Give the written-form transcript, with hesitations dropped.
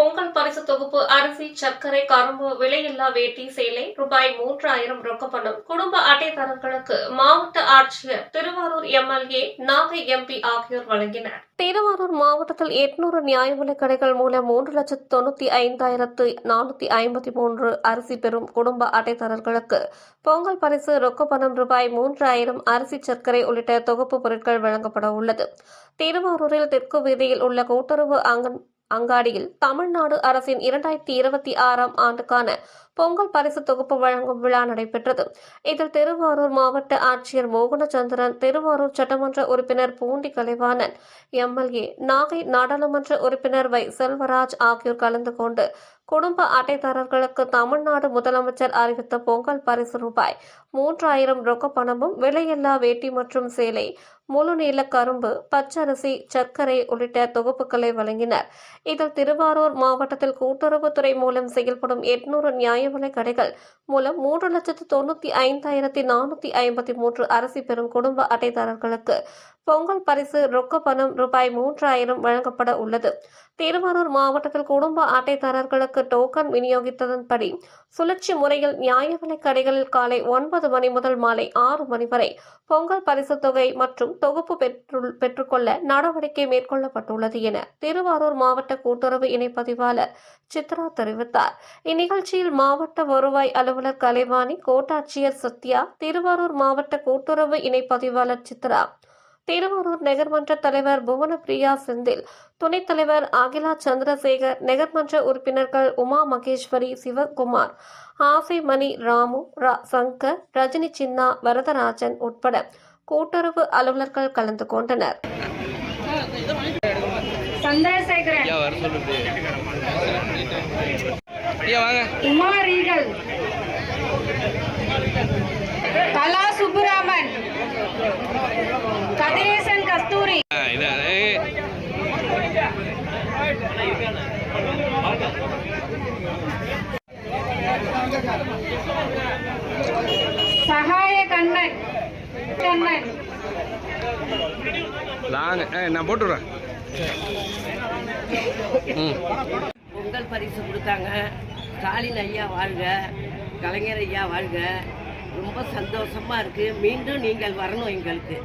பொங்கல் பரிசு தொகுப்பு அரிசி, சர்க்கரை, கரும்பு, விலையில்லா வேட்டி, சேலை ரூபாய் 3000 ரொக்கப்பணம் குடும்ப அட்டைதாரர்களுக்கு மாவட்ட ஆட்சியர், திருவாரூர் எம்எல்ஏ, நாகை எம்பி ஆகியோர் வழங்கினர். திருவாரூர் மாவட்டத்தில் 800 நியாய விலைக் கடைகள் மூலம் 3,95,453 அரிசி பெறும் குடும்ப அட்டைதாரர்களுக்கு பொங்கல் பரிசு ரொக்கப்பணம் ரூபாய் 3000, அரிசி, சர்க்கரை உள்ளிட்ட தொகுப்பு பொருட்கள் வழங்கப்பட உள்ளது. திருவாரூரில் தெற்கு வீதியில் உள்ள கூட்டுறவு அங்காடியில் தமிழ்நாடு அரசின் 2026ஆம் ஆண்டுக்கான பொங்கல் பரிசு தொகுப்பு வழங்கும் விழா நடைபெற்றது. இதில் திருவாரூர் மாவட்ட ஆட்சியர் மோகனச்சந்திரன், திருவாரூர் சட்டமன்ற உறுப்பினர் பூண்டி கலைவாணன், எம்எல்ஏ, நாகை நாடாளுமன்ற உறுப்பினர் வை. செல்வராஜ் ஆகியோர் கலந்து கொண்டு குடும்ப அட்டைதாரர்களுக்கு தமிழ்நாடு முதலமைச்சர் அறிவித்த பொங்கல் பரிசு ரூபாய் 3000 ரொக்கப்பணமும், விலையில்லா வேட்டி மற்றும் சேலை, முழு நீள கரும்பு, பச்சரிசி, சர்க்கரை உள்ளிட்ட தொகுப்புகளை வழங்கினர். இதில் திருவாரூர் மாவட்டத்தில் கூட்டுறவுத்துறை மூலம் செயல்படும் 800 நியாய விலைக் கடைகள் மூலம் 3,95,453 அரிசி பெறும் குடும்ப அட்டைதாரர்களுக்கு பொங்கல் பரிசு ரொக்கப்பணம் ரூபாய் 3000 வழங்கப்பட உள்ளது. திருவாரூர் மாவட்டத்தில் குடும்ப அட்டைதாரர்களுக்கு டோக்கன் விநியோகித்ததன்படி சுழற்சி முறையில் நியாய விலைக் கடைகளில் காலை 9 மணி முதல் மாலை 6 மணி வரை பொங்கல் பரிசு தொகை மற்றும் தொகுப்பு பெற்றுக்கொள்ள நடவடிக்கை மேற்கொள்ளப்பட்டுள்ளது என திருவாரூர் மாவட்ட கூட்டுறவு இணைப்பதிவாளர் சித்ரா தெரிவித்தார். இந்நிகழ்ச்சியில் மாவட்ட வருவாய் அலுவலர் கலைவாணி, கோட்டாட்சியர் சத்யா, திருவாரூர் மாவட்ட கூட்டுறவு இணைப்பதிவாளர் சித்ரா, திருவாரூர் நகர்மன்ற தலைவர் புவனப்பிரியா செந்தில், துணைத் தலைவர் அகிலா சந்திரசேகர், நகர்மன்ற உறுப்பினர்கள் உமா மகேஸ்வரி, சிவகுமார், ஆசைமணி, ராமு, சங்கர், ரஜினி சின்னா, வரதராஜன் உட்பட கூட்டுறவு அலுவலர்கள் கலந்து கொண்டனர். கலா சுப்புராமன், கதிரேசன் கஸ்தூரி, சகாய கண்ணன் நான் போட்டுறேன். பொங்கல் பரிசு கொடுத்தாங்க. ஸ்டாலின் ஐயா வாழ்க, கலைஞர் ஐயா வாழ்க. ரொம்ப சந்தோஷமா இருக்கு. மீண்டும் நீங்கள் வரணும் எங்களுக்கு.